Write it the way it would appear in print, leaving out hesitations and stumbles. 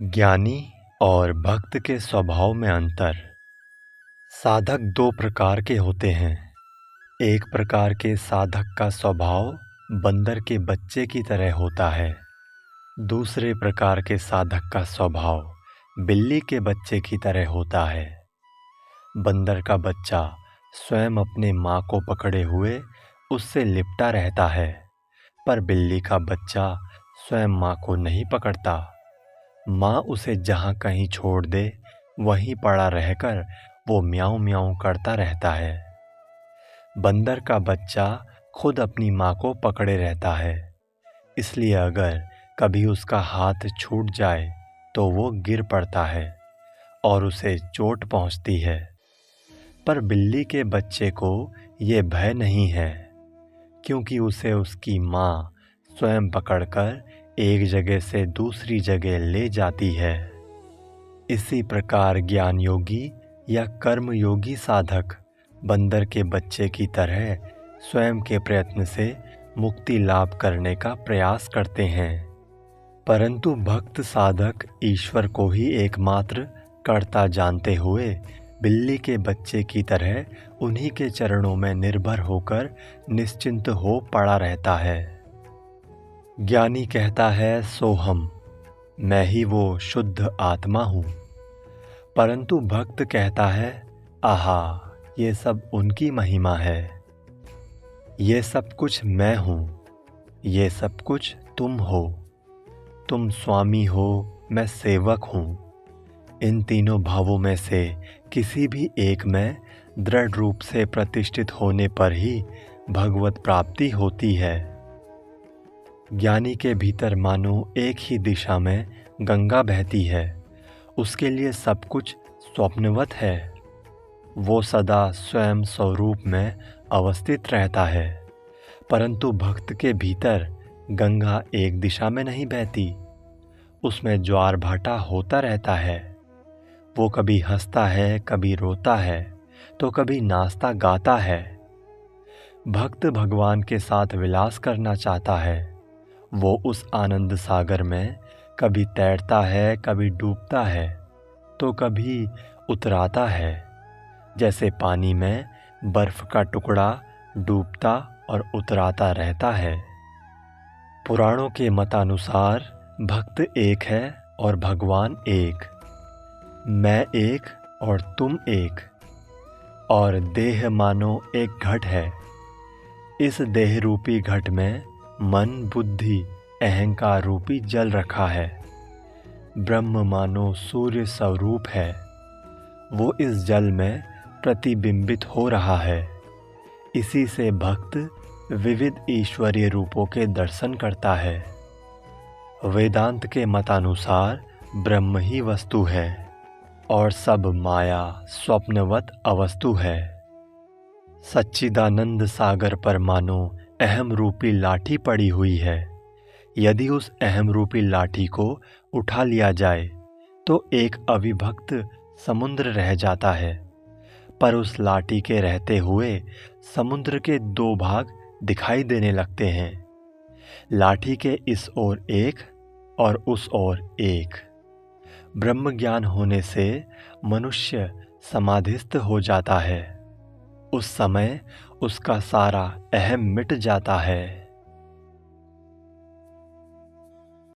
ज्ञानी और भक्त के स्वभाव में अंतर। साधक दो प्रकार के होते हैं। एक प्रकार के साधक का स्वभाव बंदर के बच्चे की तरह होता है। दूसरे प्रकार के साधक का स्वभाव बिल्ली के बच्चे की तरह होता है। बंदर का बच्चा स्वयं अपने माँ को पकड़े हुए उससे लिपटा रहता है, पर बिल्ली का बच्चा स्वयं माँ को नहीं पकड़ता। माँ उसे जहाँ कहीं छोड़ दे वहीं पड़ा रहकर वो म्याऊं म्याऊं करता रहता है। बंदर का बच्चा खुद अपनी माँ को पकड़े रहता है, इसलिए अगर कभी उसका हाथ छूट जाए तो वो गिर पड़ता है और उसे चोट पहुँचती है। पर बिल्ली के बच्चे को ये भय नहीं है, क्योंकि उसे उसकी माँ स्वयं पकड़कर एक जगह से दूसरी जगह ले जाती है। इसी प्रकार ज्ञान योगी या कर्म योगी साधक बंदर के बच्चे की तरह स्वयं के प्रयत्न से मुक्ति लाभ करने का प्रयास करते हैं, परंतु भक्त साधक ईश्वर को ही एकमात्र कर्ता जानते हुए बिल्ली के बच्चे की तरह उन्हीं के चरणों में निर्भर होकर निश्चिंत हो पड़ा रहता है। ज्ञानी कहता है सोहम, मैं ही वो शुद्ध आत्मा हूँ, परंतु भक्त कहता है आहा, ये सब उनकी महिमा है। ये सब कुछ मैं हूँ, ये सब कुछ तुम हो। तुम स्वामी हो, मैं सेवक हूँ। इन तीनों भावों में से किसी भी एक में दृढ़ रूप से प्रतिष्ठित होने पर ही भगवत प्राप्ति होती है। ज्ञानी के भीतर मानो एक ही दिशा में गंगा बहती है, उसके लिए सब कुछ स्वप्नवत है। वो सदा स्वयं स्वरूप में अवस्थित रहता है, परंतु भक्त के भीतर गंगा एक दिशा में नहीं बहती, उसमें ज्वार भाटा होता रहता है। वो कभी हंसता है, कभी रोता है, तो कभी नाचता गाता है। भक्त भगवान के साथ विलास करना चाहता है। वो उस आनंद सागर में कभी तैरता है, कभी डूबता है, तो कभी उतराता है, जैसे पानी में बर्फ का टुकड़ा डूबता और उतराता रहता है। पुराणों के मतानुसार भक्त एक है और भगवान एक, मैं एक और तुम एक, और देह मानो एक घट है। इस देह रूपी घट में मन, बुद्धि, अहंकार रूपी जल रखा है। ब्रह्म मानो सूर्य स्वरूप है, वो इस जल में प्रतिबिंबित हो रहा है। इसी से भक्त विविध ईश्वरीय रूपों के दर्शन करता है। वेदांत के मतानुसार ब्रह्म ही वस्तु है और सब माया स्वप्नवत अवस्तु है। सच्चिदानंद सागर पर मानो अहम रूपी लाठी पड़ी हुई है। यदि उस अहम रूपी लाठी को उठा लिया जाए तो एक अविभक्त समुद्र रह जाता है, पर उस लाठी के रहते हुए समुद्र के दो भाग दिखाई देने लगते हैं। लाठी के इस ओर एक और उस ओर एक। ब्रह्म ज्ञान होने से मनुष्य समाधिस्थ हो जाता है। उस समय उसका सारा अहम मिट जाता है।